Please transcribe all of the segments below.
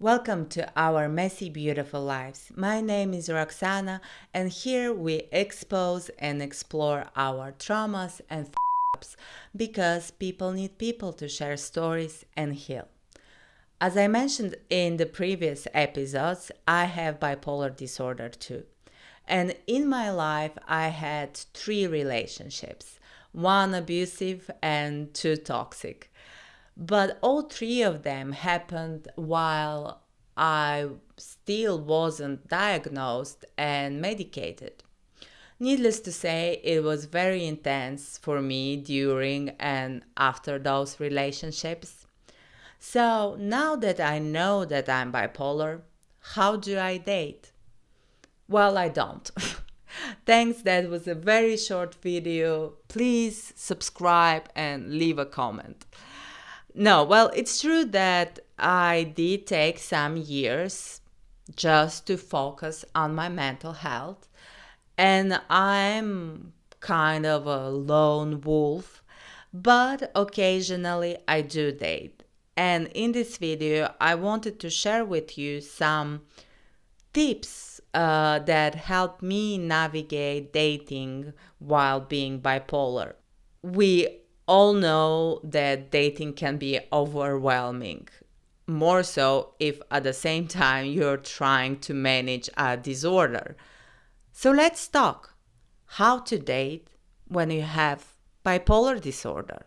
Welcome to our messy, beautiful lives. My name is Roxana, and here we expose and explore our traumas and ups because people need people to share stories and heal. As I mentioned in the previous episodes, I have bipolar disorder too. And in my life, I had 3 relationships, one abusive and 2 toxic. But all 3 of them happened while I still wasn't diagnosed and medicated. Needless to say, it was very intense for me during and after those relationships. So now that I know that I'm bipolar, how do I date? Well, I don't. Thanks, that was a very short video. Please subscribe and leave a comment. No, well, it's true that I did take some years just to focus on my mental health, and I'm kind of a lone wolf, but occasionally I do date. And in this video, I wanted to share with you some tips that help me navigate dating while being bipolar. We all know that dating can be overwhelming, more so if at the same time you're trying to manage a disorder. So let's talk how to date when you have bipolar disorder.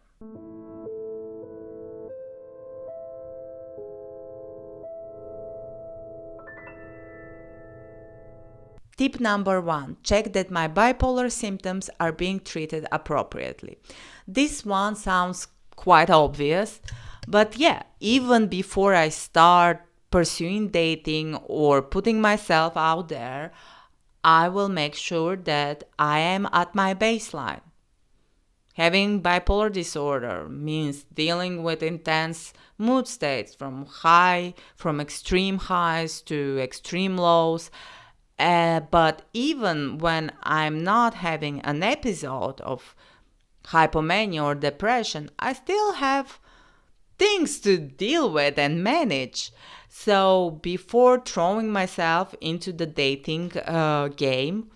Tip number 1, check that my bipolar symptoms are being treated appropriately. This one sounds quite obvious, but yeah, even before I start pursuing dating or putting myself out there, I will make sure that I am at my baseline. Having bipolar disorder means dealing with intense mood states from extreme highs to extreme lows. But even when I'm not having an episode of hypomania or depression, I still have things to deal with and manage. So before throwing myself into the dating game,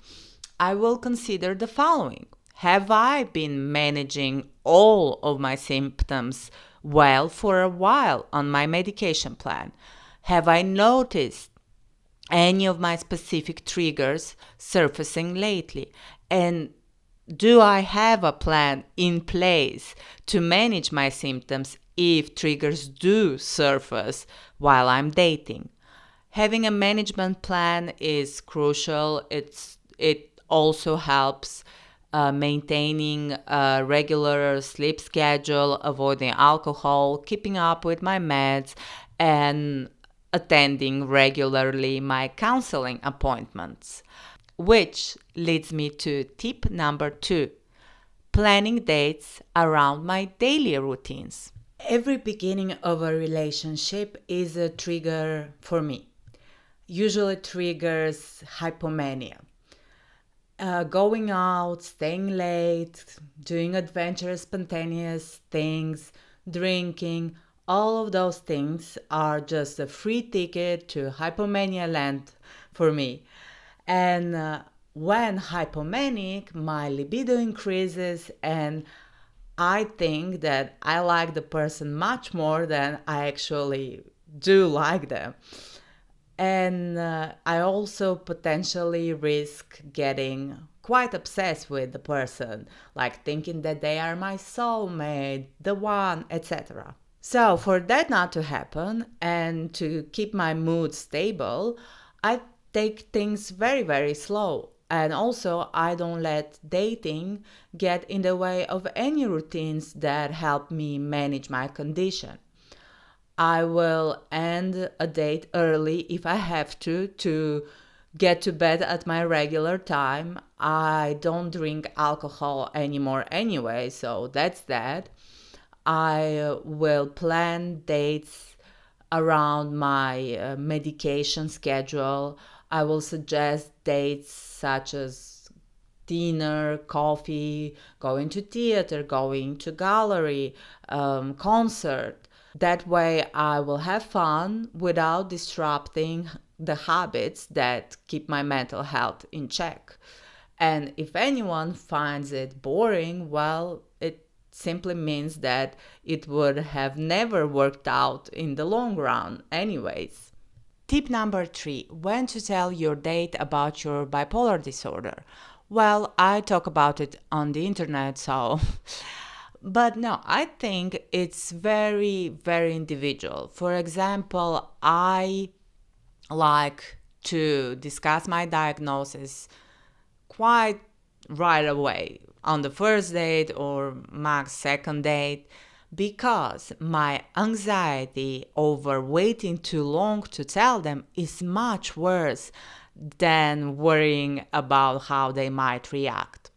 I will consider the following. Have I been managing all of my symptoms well for a while on my medication plan? Have I noticed any of my specific triggers surfacing lately? And do I have a plan in place to manage my symptoms if triggers do surface while I'm dating? Having a management plan is crucial. It also helps maintaining a regular sleep schedule, avoiding alcohol, keeping up with my meds, and attending regularly my counseling appointments. Which leads me to tip number 2, planning dates around my daily routines. Every beginning of a relationship is a trigger for me. Usually triggers hypomania. Going out, staying late, doing adventurous, spontaneous things, drinking, all of those things are just a free ticket to hypomania land for me. And when hypomanic, my libido increases, and I think that I like the person much more than I actually do like them. And I also potentially risk getting quite obsessed with the person, like thinking that they are my soulmate, the one, etc. So, for that not to happen and to keep my mood stable, I take things very, very slow. And also, I don't let dating get in the way of any routines that help me manage my condition. I will end a date early if I have to get to bed at my regular time. I don't drink alcohol anymore anyway, so that's that. I will plan dates around my medication schedule. I will suggest dates such as dinner, coffee, going to theater, going to gallery, concert. That way I will have fun without disrupting the habits that keep my mental health in check. And if anyone finds it boring, well, it simply means that it would have never worked out in the long run, anyways. Tip number 3: when to tell your date about your bipolar disorder. Well, I talk about it on the internet, so. But no, I think it's very, very individual. For example, I like to discuss my diagnosis quite right away on the first date or max second date, because my anxiety over waiting too long to tell them is much worse than worrying about how they might react.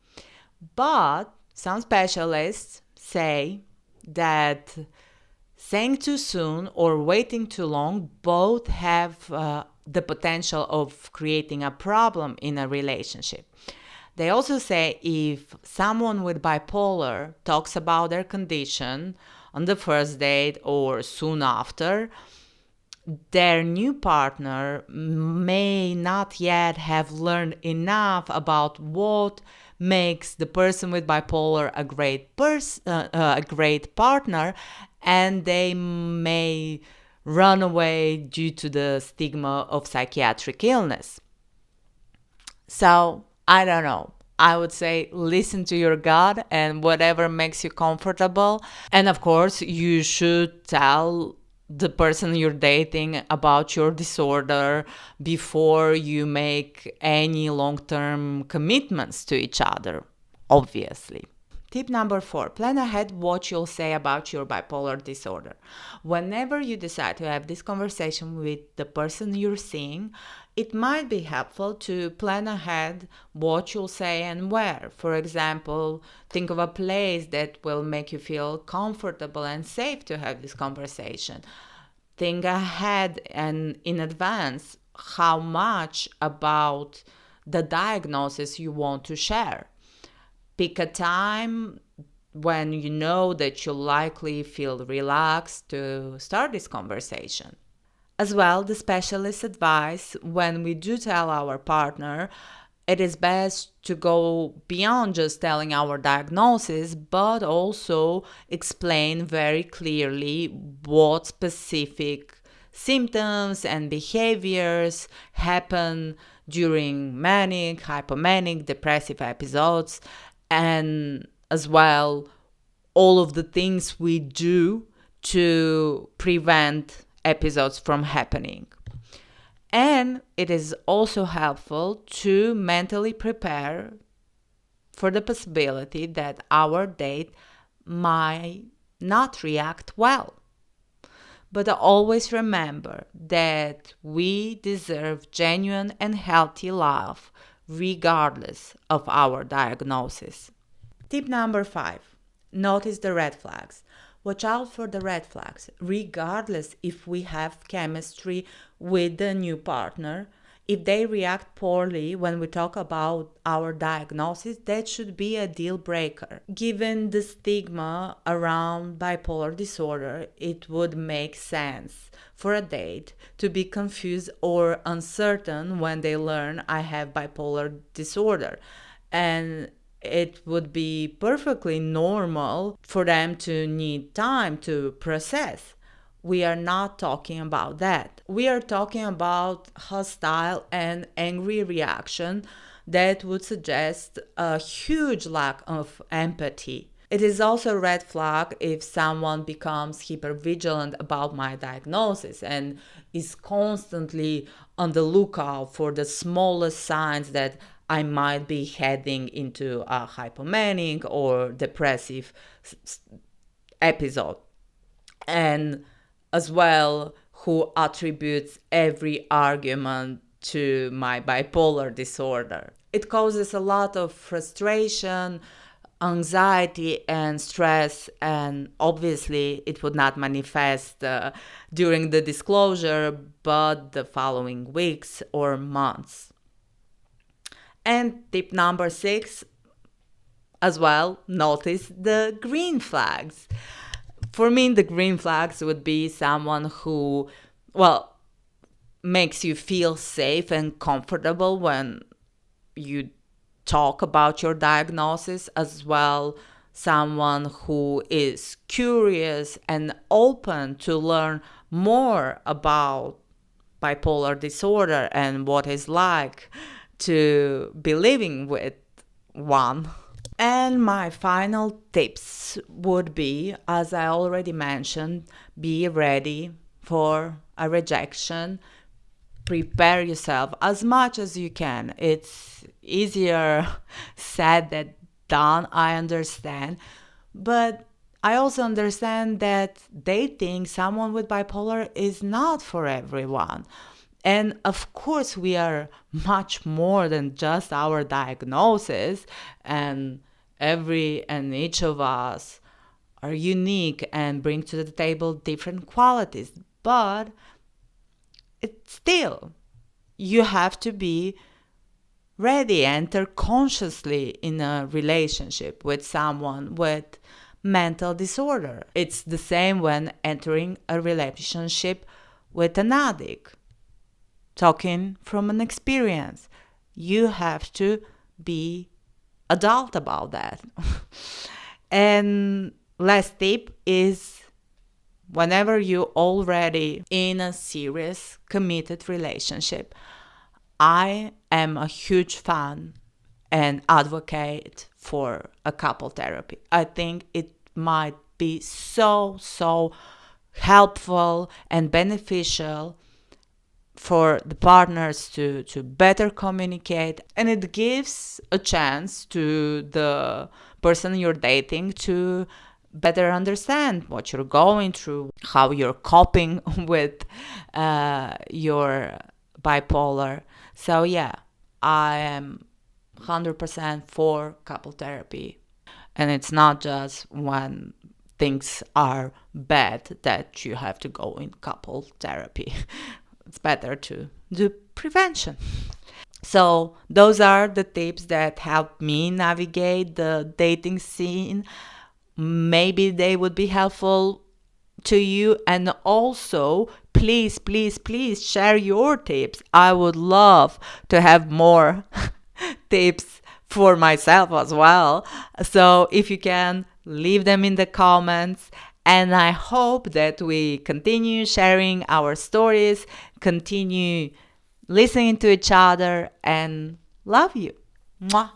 But some specialists say that saying too soon or waiting too long both have the potential of creating a problem in a relationship. They also say if someone with bipolar talks about their condition on the first date or soon after, their new partner may not yet have learned enough about what makes the person with bipolar a great partner, and they may run away due to the stigma of psychiatric illness. So, I don't know. I would say listen to your gut and whatever makes you comfortable. And of course, you should tell the person you're dating about your disorder before you make any long-term commitments to each other, obviously. Tip number 4: plan ahead what you'll say about your bipolar disorder. Whenever you decide to have this conversation with the person you're seeing, it might be helpful to plan ahead what you'll say and where. For example, think of a place that will make you feel comfortable and safe to have this conversation. Think ahead and in advance how much about the diagnosis you want to share. Pick a time when you know that you'll likely feel relaxed to start this conversation. As well, the specialist advice when we do tell our partner, it is best to go beyond just telling our diagnosis, but also explain very clearly what specific symptoms and behaviors happen during manic, hypomanic, depressive episodes, and as well all of the things we do to prevent episodes from happening. And it is also helpful to mentally prepare for the possibility that our date might not react well. But always remember that we deserve genuine and healthy love regardless of our diagnosis. Tip number 5: notice the red flags. Watch out for the red flags, regardless if we have chemistry with the new partner. If they react poorly when we talk about our diagnosis, that should be a deal breaker. Given the stigma around bipolar disorder, it would make sense for a date to be confused or uncertain when they learn I have bipolar disorder. And it would be perfectly normal for them to need time to process. We are not talking about that. We are talking about hostile and angry reaction that would suggest a huge lack of empathy. It is also a red flag if someone becomes hypervigilant about my diagnosis and is constantly on the lookout for the smallest signs that I might be heading into a hypomanic or depressive episode. And as well, who attributes every argument to my bipolar disorder. It causes a lot of frustration, anxiety, and stress, and obviously it would not manifest during the disclosure, but the following weeks or months. And tip number 6, as well, notice the green flags. For me, the green flags would be someone who, well, makes you feel safe and comfortable when you talk about your diagnosis, as well someone who is curious and open to learn more about bipolar disorder and what it's like to be living with one. And my final tips would be, as I already mentioned, be ready for a rejection. Prepare yourself as much as you can. It's easier said than done, I understand. But I also understand that dating someone with bipolar is not for everyone. And of course, we are much more than just our diagnosis, and every and each of us are unique and bring to the table different qualities. But it's still, you have to be ready, enter consciously in a relationship with someone with mental disorder. It's the same when entering a relationship with an addict. Talking from an experience, you have to be adult about that. And last tip is, whenever you're already in a serious, committed relationship, I am a huge fan and advocate for a couple therapy. I think it might be so helpful and beneficial for the partners to better communicate, and it gives a chance to the person you're dating to better understand what you're going through, how you're coping with your bipolar. So yeah, I am 100% for couple therapy. And it's not just when things are bad that you have to go in couple therapy. It's better to do prevention. So those are the tips that help me navigate the dating scene. Maybe they would be helpful to you. And also, please share your tips. I would love to have more tips for myself as well. So if you can, leave them in the comments. And I hope that we continue sharing our stories, continue listening to each other, and love you. Mwah.